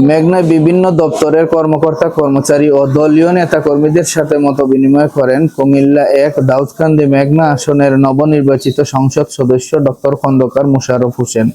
মেঘনায় বিভিন্ন দপ্তরের কর্মকর্তা কর্মচারী ও দলীয় নেতাকর্মীদের সাথে মতবিনিময় করেন কুমিল্লা ১ দাউদকান্দি মেঘনা আসনের নবনির্বাচিত সংসদ সদস্য ডক্টর খন্দকার মোশাররফ হোসেন।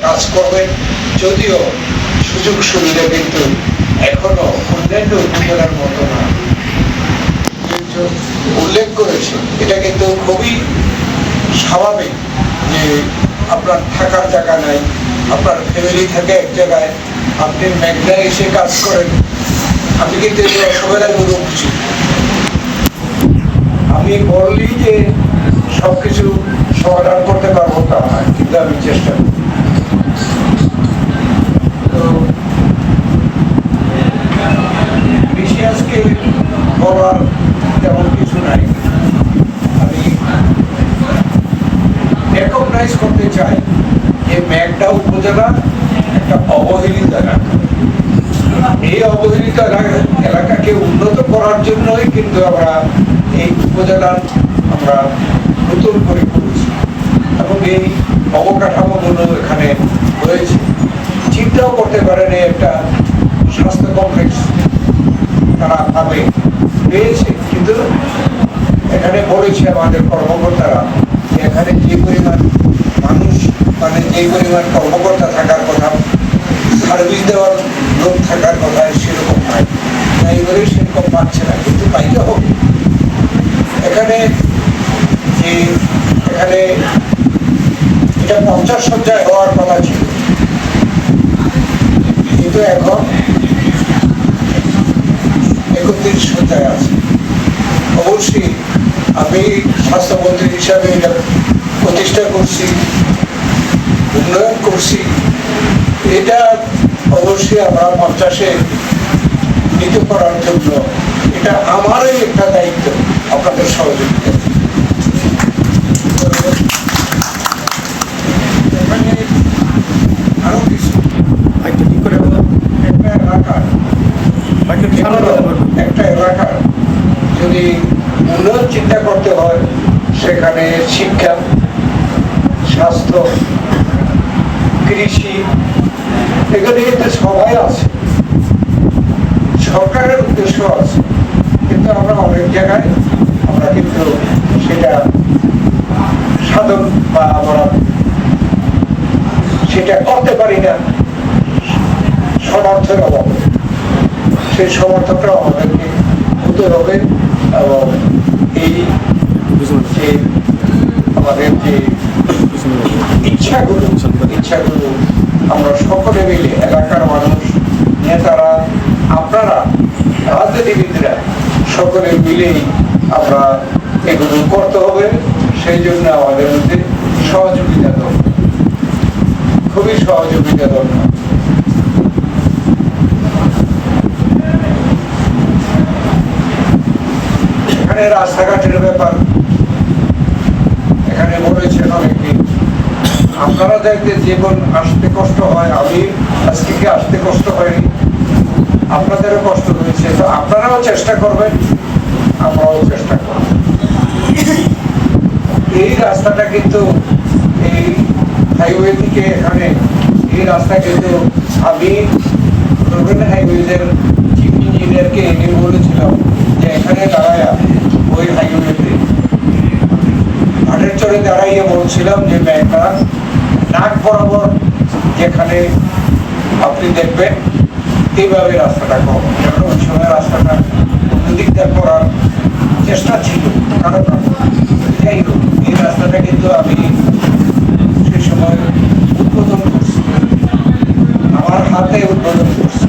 কাজ করবেন, যদিও সুযোগ সুবিধা কিন্তু এখনো অন্যান্য উপজেলার মতো না। উল্লেখ করেছে এটা কিন্তু খুবই স্বাভাবিক যে আপনার থাকার জায়গা নাই, আপনার ফ্যামিলি থাকে এক জায়গায়, আপনি মেঘনায় এসে কাজ করেন। আমি কিন্তু এই অসুবিধায় বুঝছি, আমি বললি যে সবকিছু সমাধান করতে পারবো তা নয়, কিন্তু আমি চেষ্টা করি। আজকে বলার তেমন কিছু নাই। আমি রেকগনাইজ করতে চাই যে মেঘনা উপজেলা একটা অবহেলিত এলাকা। এই অবহেলিত এলাকাকে উন্নত করার জন্যই কিন্তু আমরা এই উপজেলার আমরা নতুন করে করেছি এবং এই অবকাঠামোগুলো এখানে হয়েছে। চিন্তাও করতে পারেন একটা স্বাস্থ্য কমপ্লেক্স তারা পাবে পেয়েছে, কিন্তু এখানে বলেছে আমাদের কর্মকর্তারা যে এখানে যে পরিমাণ মানুষ মানে যে পরিমাণ কর্মকর্তা থাকার কথা, সার্ভিস দেওয়ার লোক থাকার কথা সেরকম নয়, তাই বলে সেরকম পাচ্ছে না, কিন্তু পাইতে হবে। এখানে যে এখানে এটা 50 শয্যায় হওয়ার কথা ছিল, কিন্তু এখন 31 শয্যায় আছে। অবশ্যই আমি স্বাস্থ্যমন্ত্রী হিসাবে এটা প্রতিষ্ঠা করছি, উন্নয়ন করছি। এটা অবশ্যই আমরা 50-এ নীতি করার জন্য এটা আমারই একটা দায়িত্ব, আপনাদের সহযোগিতা। এখানে আরো কিছু একটা এলাকার যদি উন্নয়ন চিন্তা করতে হয়, সেখানে শিক্ষা, স্বাস্থ্য, কৃষি, এখানে কিন্তু সবাই আছে, সরকারের উদ্দেশ্য আছে, কিন্তু আমরা অনেক জায়গায় আমরা কিন্তু সেটা সাধন বা আমরা সেটা করতে পারি না, সমর্থের অভাবে। সেই সমর্থকটা আমাদেরকে হতে হবে এবং এই যে আমাদের যে ইচ্ছাগুলো আমরা সকলে মিলে, এলাকার মানুষ, নেতারা, আপনারা, রাজনীতিবিদরা সকলে মিলেই আমরা এগুলো করতে হবে। সেই জন্য আমাদের মধ্যে সহযোগিতা দরকার, খুবই সহযোগিতা দরকার। এখানে রাস্তাঘাটের ব্যাপার এখানে বলেছেন অনেকে, আপনারা দেখতে জীবন আসতে কষ্ট হয়, আমি আজকে কি আসতে কষ্ট হয়নি, আপনাদেরও কষ্ট হয়েছে, তো আপনারাও চেষ্টা করবেন, আমরাও চেষ্টা করব। এই রাস্তাটা কিন্তু এই হাইওয়ে থেকে এখানে এই রাস্তা কিন্তু আমি হাইওয়েজের চিফ ইঞ্জিনিয়ারকে এনে বলেছিলাম যে এখানে দাঁড়ায় ওই হাইওয়েতে ঘাটের চড়ে দাঁড়াইয়ে বলছিলাম যে মেঘনা নাক বরাবর যেখানে আপনি দেখবেন এইভাবে রাস্তাটা কম, এখন ওই সময় রাস্তাটা অন্যদিকটা করার চেষ্টা ছিল কারণ যাই হোক, এই রাস্তাটা কিন্তু আমি সেই সময় উদ্বোধন করছি, আমার হাতে উদ্বোধন করছি,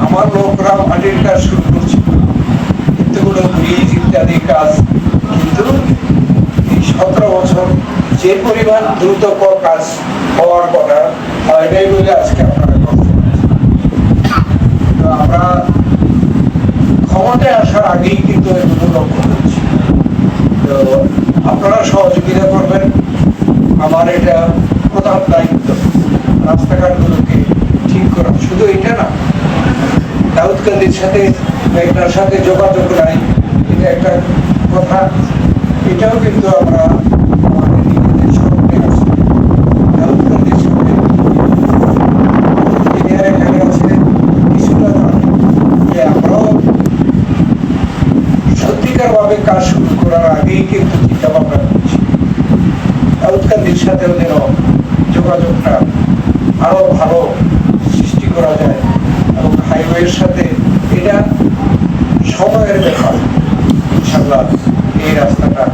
আমার লোকরা মাটির কাজ শুরু করছে, এতগুলো ব্রিজ ইত্যাদি কাজ। কিন্তু এই 17 বছর যে পরিমাণ দ্রুত কাজ হওয়ার কথা হয়নি বলে আজকে আপনারা করছেন। তো আমরা ক্ষমতায় আসার আগেই কিন্তু এগুলো লক্ষ্য করছি। তো আপনারা সহযোগিতা করবেন, আমার এটা প্রধান দায়িত্ব রাস্তাঘাটগুলোকে ঠিক করা। শুধু এটা না, দাউদকান্দির সাথে মেঘনার সাথে যোগাযোগ নাই, এটা একটা কথা। এটাও কিন্তু আমরা আমাদের নিজেদের স্মরণে আছি। দাউদকান্দির সাথে ইঞ্জিনিয়ার এখানে আছে, কিছুটা জানি যে আমরাও সত্যিকার ভাবে কাজ শুরু করার আগেই কিন্তু চিন্তা ভাবনা করছি দাউদকান্দির সাথে যেন যোগাযোগটা আরো ভালো সৃষ্টি করা যায়, এবং হাইওয়ের সাথে এটা সময়ের ব্যাপার। ইনশাআল্লাহ এই রাস্তাটা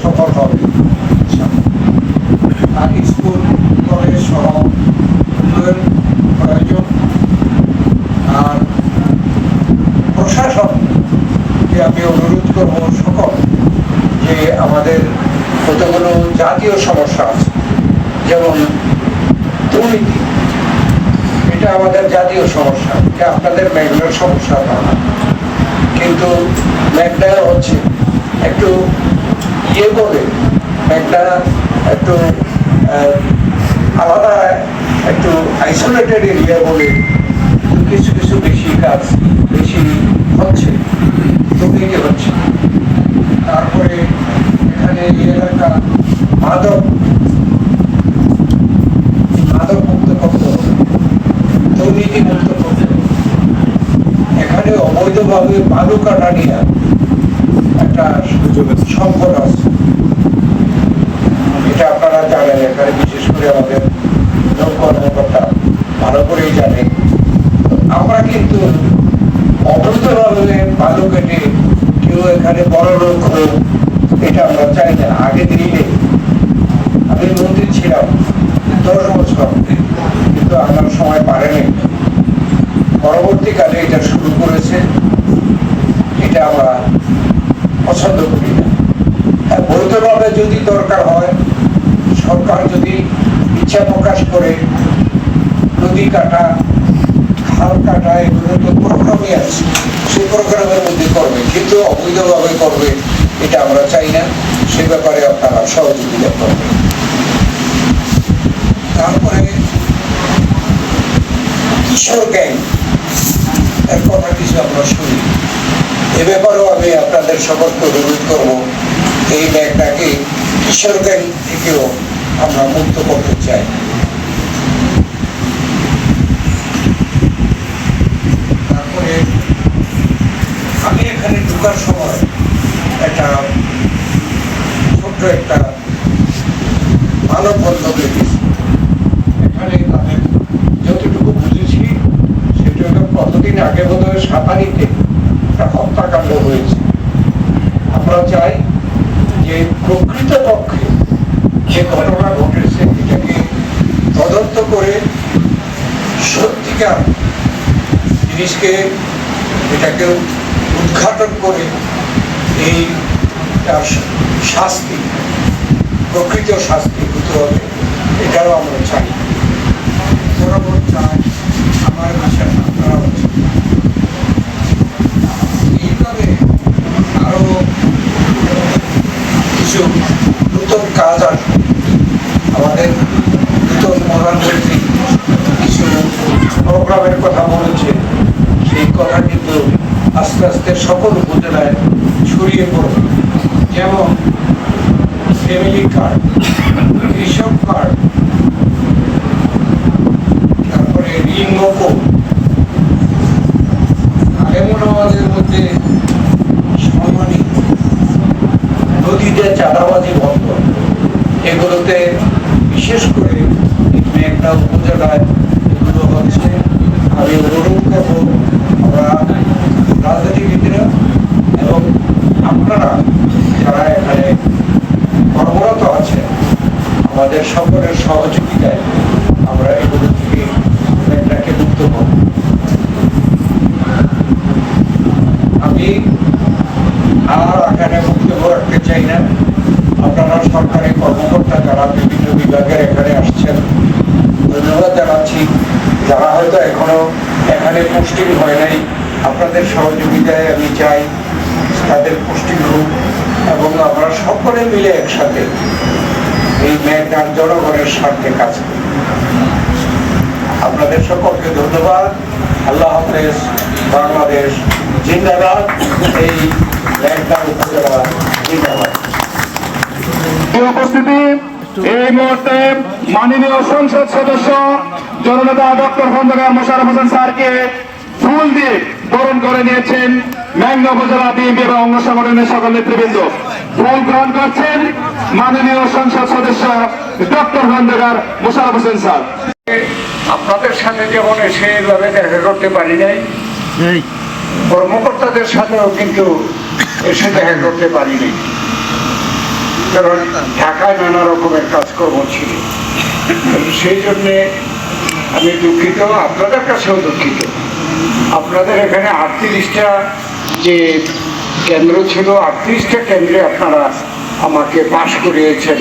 সফল হবে। আর স্কুল কলেজ সহ উন্নয়ন প্রয়োজন। আর প্রশাসনকে আমি অনুরোধ করব সকল যে আমাদের কতগুলো জাতীয় সমস্যা আছে, যেমন দুর্নীতি, এটা আমাদের জাতীয় সমস্যা, এটা আপনাদের মেঘনার সমস্যা না, কিন্তু মেঘনা হচ্ছে একটু বলে মেঘনা একটু আলাদা, একটু আইসোলেটেড এরিয়া বলে কিছু কিছু বেশি কাজ বেশি হচ্ছে, দুর্নীতি হচ্ছে। তারপরে এখানে এই এলাকা মাদক মুক্ত করতে হবে, দুর্নীতি মুক্ত করতে হবে। এখানে অবৈধভাবে বালু কাটা নিয়ে একটা সংকট আছে, এটা আপনারা জানেন। এখানে বিশেষ করে আমাদের কর্মকর্তা ভালো করেই জানে। আমরা কিন্তু অবৈধভাবে বালু কেটে কেউ এখানে বড় লোক হোক, এটা আমরা চাই না। আগে দিনে আমি মন্ত্রী ছিলাম 10 বছর, কিন্তু আমার সময় পারেনি, পরবর্তীকালে এটা শুরু করেছে, এটা আমরা পছন্দ করি না। বৈধভাবে যদি দরকার হয়, সরকার যদি ইচ্ছা প্রকাশ করে নদী কাটা, খাল কাটা, এগুলো তো প্রোগ্রামই আছে, সেই প্রোগ্রামের মধ্যে করবে, কিন্তু অবৈধভাবে করবে এটা আমরা চাই না। সে ব্যাপারে আপনারা সহযোগিতা করবেন। তারপরে কিশোর গ্যাং এর কথা কিছু আমরা শুনি, এ ব্যাপারেও আমি আপনাদের সকলকে অনুরোধ করব, এই মেঘনাকে কিশোর গ্যাং থেকেও আমরা মুক্ত করতে চাই। তারপরে আমি এখানে ঢোকার সময় একটা ছোট্ট একটা মানববন্ধন দেখেছি। এখানে তাদের যতটুকু বুঝেছি সেটা হলো কতদিন আগে বোধহয় সাতানিতে একটা হত্যাকাণ্ড হয়েছে। আমরা চাই যে প্রকৃতপক্ষে যে ঘটনা ঘটেছে এটাকে তদন্ত করে সত্যিকার জিনিসকে এটাকে উদ্ঘাটন করে এই তার শাস্তি, প্রকৃত শাস্তি হতে হবে, এটাও আমরা চাই। বরাবর চাই আমার ভাষা আপনারা এইভাবে আরো কিছু নতুন কাজ আসবে। আমাদের নতুন প্রধানমন্ত্রী কিছু প্রোগ্রামের কথা বলেছে, সেই কথা কিন্তু আস্তে আস্তে সকল উপজেলায় ছড়িয়ে পড়বে। যেমন ফ্যামিলি কার্ড, কৃষক কার্ড, তারপরে ঋণ মকুব, এমন আমাদের মধ্যে সম্মানিত নদীতে চাঁদাবাজি বন্ধ, এগুলোতে বিশেষ করে মেঘনা উপজেলায় এগুলো হচ্ছে। আমি অনুরোধ করবো আমরা রাজনীতিবিদরা এবং আপনারা যারা এখানে কর্মরত আছেন, আমাদের সকলের সহযোগিতায় আমরা এগুলো থেকে মেঘনাকে মুক্ত করব। আমি আর এখানে বক্তব্য রাখতে চাই না। আপনারা সরকারি কর্মকর্তা যারা বিভিন্ন বিভাগের এখানে আসছেন, ধন্যবাদ জানাচ্ছি। যারা হয়তো এখনো এখানে পোস্টিং হয় নাই, আপনাদের সহযোগিতায় আমি চাই তাদের পোস্টিং হোক, এবং আমরা সকলে মিলে একসাথে এই মেঘনার জনগণের স্বার্থে কাজ করি। আপনাদের সকলকে ধন্যবাদ। আল্লাহ হাফেজ। বাংলাদেশ জিন্দাবাদ। এই মেঘনা উপজেলা জিন্দাবাদ। উপস্থিতি এই মুহূর্তে মাননীয় সংসদ সদস্য জননেতা ডক্টর খন্দকার মোশাররফ হোসেন স্যারকে ফুল দিয়ে বরণ করে নিয়েছেন মেঘনা উপজেলা বিএনপি এবং অঙ্গ সংগঠনের সকল নেতৃবৃন্দ। ফুল গ্রহণ করছেন মাননীয় সংসদ সদস্য ডক্টর খন্দকার মোশাররফ হোসেন স্যার। আপনাদের সাথে যেমন সেইভাবে দেখা করতে পারি নাই, কর্মকর্তাদের সাথেও কিন্তু এসে দেখা করতে পারিনি, কারণ ঢাকায় নানা রকমের কাজকর্ম ছিল। সেই জন্যে আমি দুঃখিত, আপনাদের কাছেও দুঃখিত। আপনাদের এখানে 38টা যে কেন্দ্র ছিল, 38টা কেন্দ্রে আপনারা আমাকে পাশ করিয়েছেন,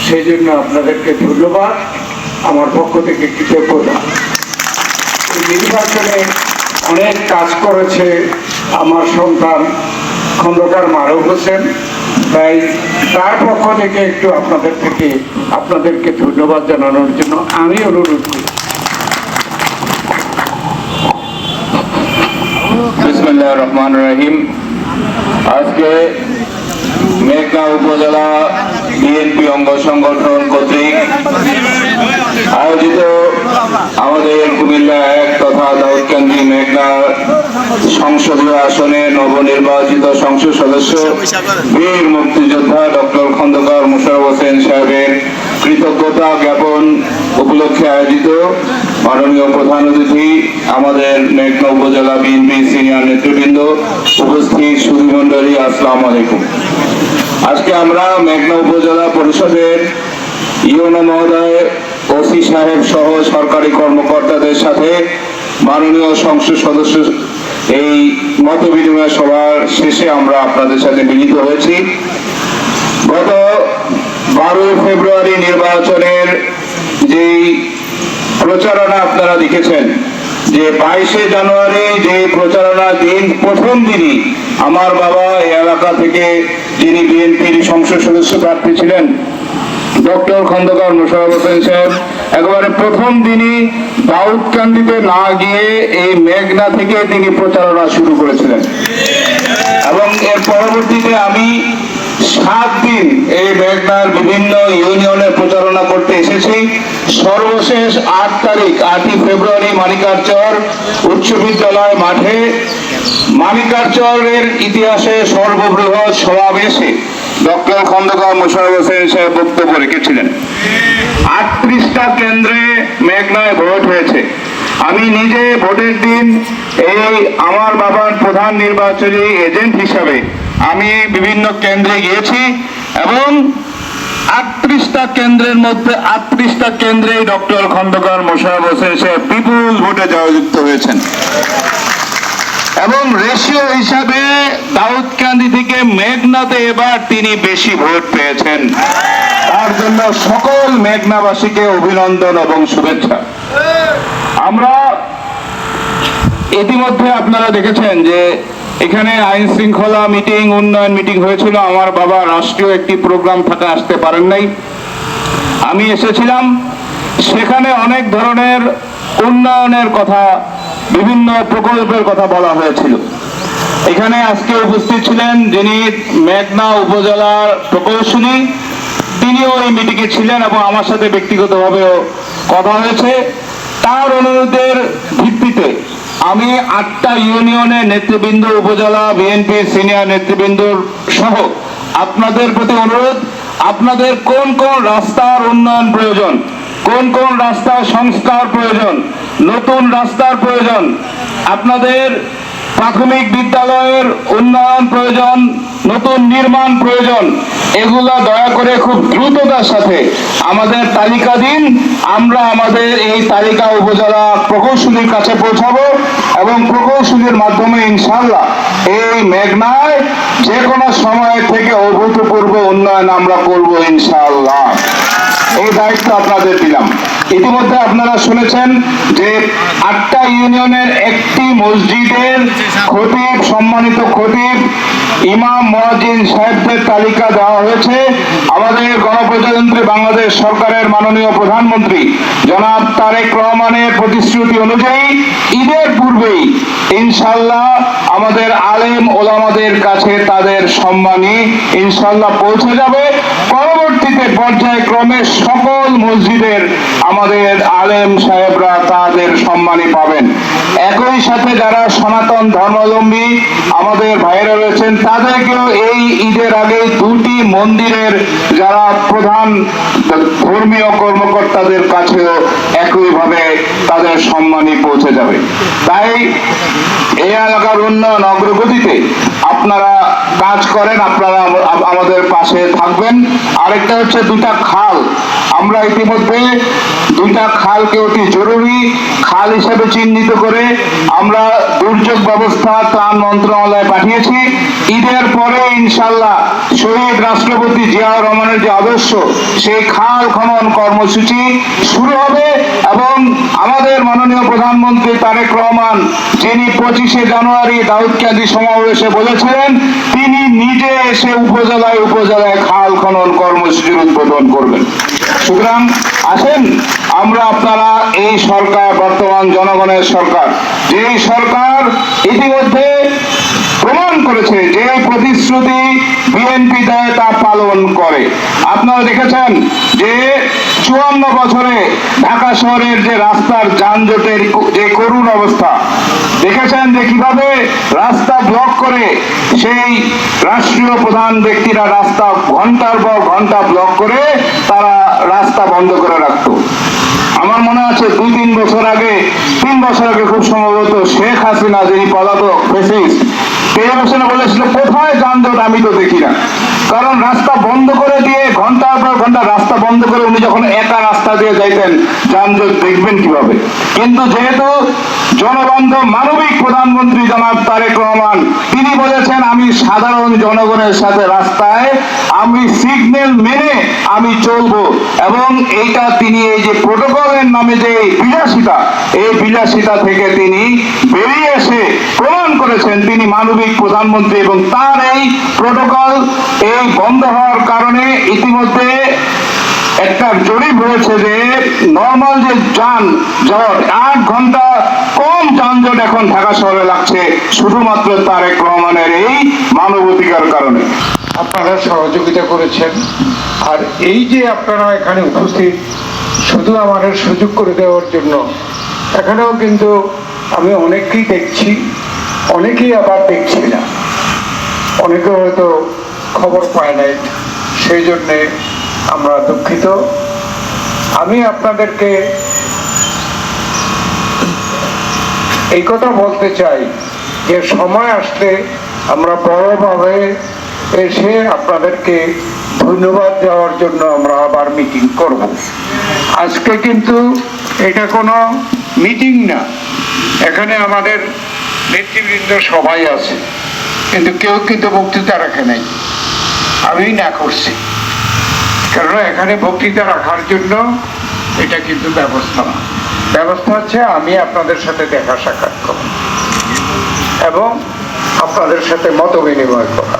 সেই জন্য আপনাদেরকে ধন্যবাদ। আমার পক্ষ থেকে কৃতজ্ঞতা। এই নির্বাচনে অনেক কাজ করেছে আমার সন্তান খন্দকার মারুফ হোসেন, তাই তার পক্ষ থেকে একটু আপনাদেরকে ধন্যবাদ জানানোর জন্য আমি অনুরোধ করি। বিসমিল্লাহির রহমানির রহিম। আজকে মেঘনা উপজেলা বিএনপি অঙ্গ সংগঠন কর্তৃক আয়োজিত আমাদের কুমিল্লা 1 তথা দাউদকান্দি মেঘনা সংসদীয় আসনে নবনির্বাচিত সংসদ সদস্য বীর মুক্তিযোদ্ধা ডক্টর খন্দকার মোশাররফ হোসেন সাহেবের কৃতজ্ঞতা জ্ঞাপন উপলক্ষে আয়োজিত মাননীয় প্রধান অতিথি, আমাদের মেঘনা উপজেলা বিএনপি সিনিয়র নেতৃবৃন্দ, উপস্থিত সুধীমণ্ডলী, আসসালামু আলাইকুম। আজকে আমরা মেঘনা উপজেলা পরিষদের ইউনো মহোদয়, ওসি সাহেব সহ সরকারি কর্মকর্তাদের সাথে মাননীয় সংসদ সদস্য এই মত বিনিময় সভার শেষে আমরা আপনাদের সাথে মিলিত হয়েছি। গত 12 ফেব্রুয়ারি নির্বাচনের যেই প্রচারণা আপনারা দেখেছেন, যে 22 জানুয়ারি যে প্রচারণা দিন, প্রথম দিনই আমার বাবা এই এলাকা থেকে, যিনি বিএনপির সংসদ সদস্য প্রার্থী ছিলেন ডক্টর খন্দকার মোশাররফ হোসেন সাহেব, একেবারে প্রথম দিনই দাউদকান্দিতে না গিয়ে এই মেঘনা থেকে তিনি প্রচারণা শুরু করেছিলেন এবং এর পরবর্তীতে আমি 7 দিন এই মেঘনার বিভিন্ন ইউনিয়নে প্রচারণা করতে এসেছি। সর্বশেষ 8 ফেব্রুয়ারি মানিকারচর উচ্চ বিদ্যালয় মাঠে মানিকারচরের ইতিহাসে সর্ববৃহৎ সমাবেশে ডক্টর খন্দকার মোশাররফ হোসেন সাহেব বক্তব্য রেখেছিলেন। 38টা কেন্দ্রে মেঘনায় ভোট হয়েছে। আমি নিজে ভোটের দিন এই আমার বাবার প্রধান নির্বাচনী এজেন্ট হিসাবে আমি বিভিন্ন কেন্দ্রে গিয়েছি এবং 38টা কেন্দ্রের মধ্যে 38টা কেন্দ্রেই ডক্টর খন্দকার মোশাররফ হোসেন সাহেব বিপুল ভোটে জয়যুক্ত হয়েছেন এবং রেশিও হিসাবে দাউদকান্দি থেকে মেঘনাতে এবার তিনি বেশি ভোট পেয়েছেন। তার জন্য সকল মেঘনাবাসীকে অভিনন্দন এবং শুভেচ্ছা। আমরা ইতিমধ্যে আপনারা দেখেছেন যে এখানে আইন শৃঙ্খলা মিটিং, উন্নয়ন মিটিং হয়েছিল। আমার বাবা রাষ্ট্রীয় একটি প্রোগ্রাম থাকা আসতে পারেন নাই, আমি এসেছিলাম। সেখানে অনেক ধরনের উন্নয়নের কথা, বিভিন্ন প্রকল্পের কথা বলা হয়েছিল। এখানে আজকে উপস্থিত ছিলেন যিনি মেঘনা উপজেলার প্রকৌশলী, তিনিও এই মিটিংয়ে ছিলেন এবং আমার সাথে ব্যক্তিগতভাবেও কথা হয়েছে। তার অনুরোধের ভিত্তিতে আমি 8টা ইউনিয়নের নেতৃবৃন্দ, উপজেলা বিএনপির সিনিয়র নেতৃবৃন্দ সহ আপনাদের প্রতি অনুরোধ, আপনাদের কোন কোন রাস্তার উন্নয়ন প্রয়োজন, কোন কোন রাস্তার সংস্কার প্রয়োজন, নতুন রাস্তার প্রয়োজন, আপনাদের প্রাথমিক বিদ্যালয়ের উন্নয়ন প্রয়োজন, নতুন নির্মাণ প্রয়োজন, এগুলা দয়া করে খুব দ্রুততার সাথে আমাদের তালিকা দিন। আমরা আমাদের এই তালিকা উপজেলা প্রকৌশলীর কাছে পৌঁছাবো এবং প্রকৌশলীর মাধ্যমে ইনশাআল্লাহ এই মেঘনায় যে কোনো সময় থেকে অভূতপূর্ব উন্নয়ন আমরা করব ইনশাআল্লাহ। এই দায়িত্ব আপনাদের দিলাম। ইতিমধ্যে আপনারা শুনেছেন যে 8টা ইউনিয়নের একটি মসজিদের খতিব, সম্মানিত খতিব, ইমাম, মুয়াজ্জিন সাহেবদের তালিকা দেওয়া হয়েছে। আমাদের গণপ্রজাতন্ত্রী বাংলাদেশ সরকারের মাননীয় প্রধানমন্ত্রী জনাব তারেক রহমানের প্রতিশ্রুতি অনুযায়ী ঈদের পূর্বেই ইনশাআল্লাহ আমাদের আলেম ওলামাদের কাছে তাদের সম্মানী ইনশাআল্লাহ পৌঁছে যাবে। পরবর্তীতে পর্যায়ক্রমে সকল মসজিদের আমাদের আলেম সাহেবরা তাদের সম্মানী পাবেন। একই সাথে যারা সনাতন ধর্মাবলম্বী আমাদের ভাইয়েরা রয়েছেন তাদেরকেও এই ঈদের আগে 2টি মন্দিরের যারা প্রধান ধর্মীয় কর্মকর্তাদের কাছেও একইভাবে তাদের সম্মানী পৌঁছে যাবে। তাই এই এলাকার উন্নয়ন অগ্রগতিতে আপনারা কাজ করেন, আপনারা আমাদের পাশে থাকবেন। আরেকটা হচ্ছে 2টা খাল, আমরা ইতিমধ্যে 2টা খালকে অতি জরুরি খাল হিসেবে চিহ্নিত করে আমরা দুর্যোগ ব্যবস্থা ত্রাণ মন্ত্রণালয়ে পাঠিয়েছি। ঈদের পরে ইনশাআল্লাহ শহীদ রাষ্ট্রপতি জিয়াউর রহমানের যে আদর্শ, সেই খাল খনন কর্মসূচি শুরু হবে এবং আমাদের মাননীয় প্রধানমন্ত্রী তারেক রহমান, যিনি 25শে জানুয়ারি দাউদকান্দি সমাবেশে বলেছিলেন, তিনি নিজে এসে উপজেলায় উপজেলায় খাল খনন কর্মসূচির উদ্বোধন করবেন। সুতরাং আসেন আমরা, আপনারা এই সরকার বর্তমান জনগণের সরকার, যেই সরকার ইতিমধ্যে প্রমাণ করেছে যে প্রতিশ্রুতি বিএনপি দেয় তা পালন করে। আপনারা দেখেছেন যে 54 বছরে ঢাকা শহরের যে রাস্তার যানজটের যে করুণ অবস্থা, দেখেছেন যে কিভাবে রাস্তা ব্লক করে সেই রাষ্ট্রীয় প্রধান ব্যক্তিরা রাস্তা ঘন্টার পর ঘন্টা ব্লক করে তারা রাস্তা বন্ধ করে রাখতো। আমার মনে আছে 2-3 বছর আগে, 3 বছর আগে খুব সম্ভবত শেখ হাসিনা, যিনি পলাতক ফ্যাসিস্ট, টেলিভিশনে বলেছিল কোথায় যানজট আমি তো দেখি না। কারণ রাস্তা বন্ধ করে দিয়ে ঘন্টার পর ঘন্টা রাস্তা বন্ধ করে উনি যখন একা রাস্তা দিয়ে যাইতেন, যানজট দেখবেন কিভাবে। কিন্তু যেহেতু জনবান্ধব মানবিক প্রধানমন্ত্রী জনাব তারেক রহমান, তিনি বলেছেন আমি সাধারণ জনগণের সাথে রাস্তায় আমি সিগন্যাল মেনে আমি চলবো, এবং এইটা তিনি এই যে প্রোটোকলের নামে যে বিলাসিতা, এই বিলাসিতা থেকে তিনি বেরিয়ে এসে প্রমাণ করেছেন তিনি মানবিক প্রধানমন্ত্রী। এবং তার এই প্রোটোকল এই বন্ধ হওয়ার কারণে ইতিমধ্যে একটা জরিপ হয়েছে যে নর্মাল যে যানজট 8 ঘন্টা কম যানজট এখন ঢাকা শহরে লাগছে শুধুমাত্র তারেক রহমানের এই মানবাধিকার কারণে। আপনারা সহযোগিতা করেছেন। আর এই যে আপনারা এখানে উপস্থিত, শুধু আমাদের সুযোগ করে দেওয়ার জন্য, এখানেও কিন্তু আমি অনেককেই দেখছি, অনেকেই আবার দেখছি না, অনেকে হয়তো খবর পায় নাই, সেই জন্যে আমরা দুঃখিত। আমি আপনাদেরকে এই কথা বলতে চাই যে সময় আসলে আমরা বড়ভাবে এসে আপনাদেরকে ধন্যবাদ দেওয়ার জন্য আমরা আবার মিটিং করব। আজকে কিন্তু এটা কোনো মিটিং না, এখানে আমাদের নেতৃবৃন্দ সবাই আছে, কিন্তু কেউ কিন্তু বক্তৃতা রাখে নাই, আমি না করছি। কারণ এখানে বক্তৃতা রাখার জন্য এটা কিন্তু ব্যবস্থা না, ব্যবস্থা হচ্ছে আমি আপনাদের সাথে দেখা সাক্ষাৎ করব এবং আপনাদের সাথে মত বিনিময় করা।